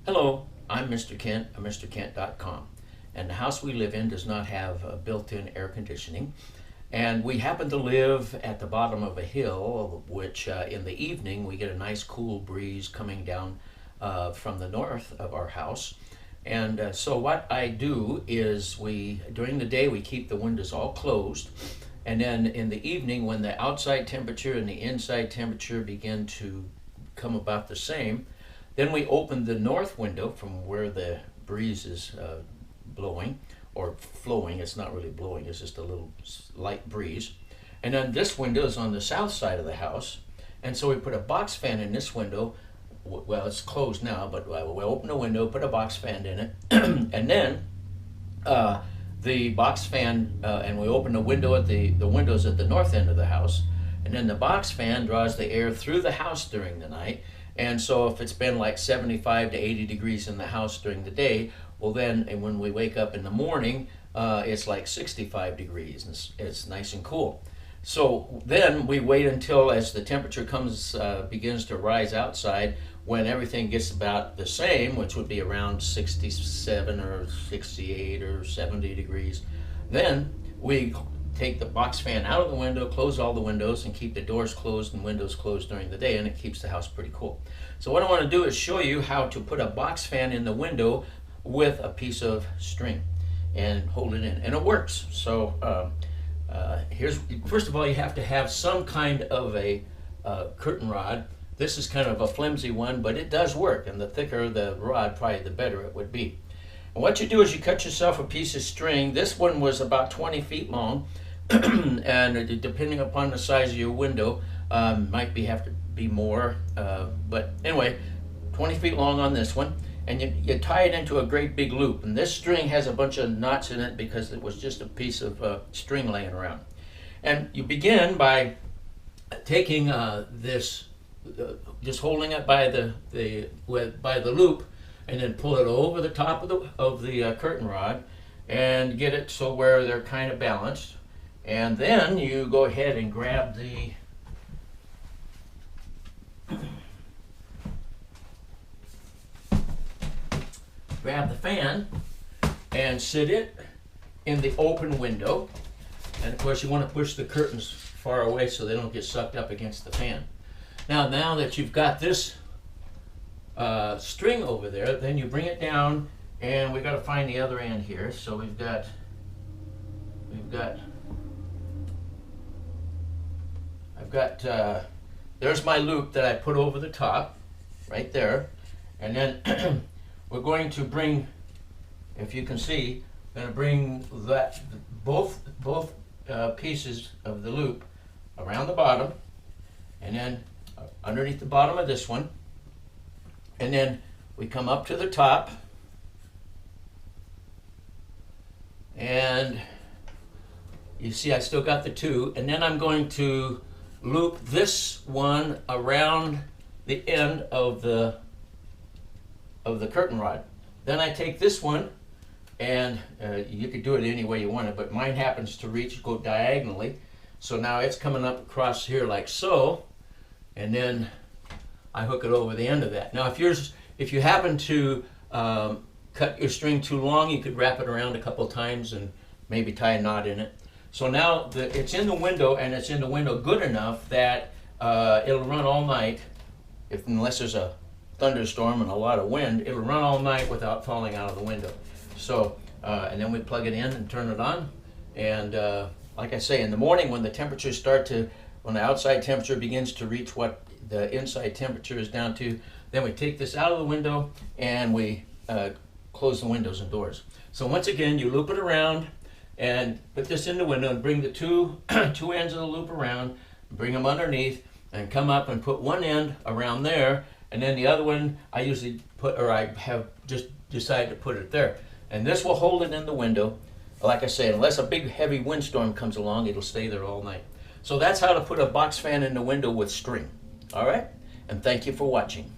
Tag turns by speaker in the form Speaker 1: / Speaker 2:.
Speaker 1: Hello, I'm Mr. Kent of MrKent.com, and the house we live in does not have built-in air conditioning, and we happen to live at the bottom of a hill, which in the evening we get a nice cool breeze coming down from the north of our house. And so what I do is during the day we keep the windows all closed, and then in the evening when the outside temperature and the inside temperature begin to come about the same, then we open the north window from where the breeze is blowing or flowing. It's not really blowing, it's just a little light breeze. And then this window is on the south side of the house. And so we put a box fan in this window. Well, it's closed now, but we open the window, put a box fan in it, and then the box fan, and we open the window at the windows at the north end of the house, and then the box fan draws the air through the house during the night. And so if it's been like 75 to 80 degrees in the house during the day, well then, and when we wake up in the morning, it's like 65 degrees, and it's nice and cool. So then we wait until as the temperature begins to rise outside, when everything gets about the same, which would be around 67 or 68 or 70 degrees, then we take the box fan out of the window, close all the windows, and keep the doors closed and windows closed during the day, and it keeps the house pretty cool. So what I want to do is show you how to put a box fan in the window with a piece of string and hold it in, and it works. So first of all, you have to have some kind of a curtain rod. This is kind of a flimsy one, but it does work, and the thicker the rod, probably the better it would be. And what you do is you cut yourself a piece of string. This one was about 20 feet long, and depending upon the size of your window, have to be more, but anyway, 20 feet long on this one, and you tie it into a great big loop. And this string has a bunch of knots in it because it was just a piece of string laying around. And you begin by taking just holding it by the loop, and then pull it over the top of the curtain rod and get it so where they're kind of balanced. And then you go ahead and grab the fan and sit it in the open window. And of course you want to push the curtains far away so they don't get sucked up against the fan. Now that you've got this string over there, then you bring it down, and we've got to find the other end here. So there's my loop that I put over the top, right there, and then we're going to bring, if you can see, going to bring both pieces of the loop around the bottom, and then underneath the bottom of this one, and then we come up to the top, and you see I still got the two, and then I'm going to loop this one around the end of the curtain rod. Then I take this one, and you could do it any way you want it, but mine happens to go diagonally, so now it's coming up across here like so, and then I hook it over the end of that. Now if you happen to cut your string too long, you could wrap it around a couple times and maybe tie a knot in it. So now it's in the window, and it's in the window good enough that it'll run all night. Unless there's a thunderstorm and a lot of wind, it'll run all night without falling out of the window. So and then we plug it in and turn it on, and like I say, in the morning when when the outside temperature begins to reach what the inside temperature is down to, then we take this out of the window and we close the windows and doors. So once again, you loop it around and put this in the window and bring the two ends of the loop around, bring them underneath, and come up and put one end around there, and then the other one I have just decided to put it there. And this will hold it in the window. Like I say, unless a big heavy windstorm comes along, it'll stay there all night. So that's how to put a box fan in the window with string. All right? And thank you for watching.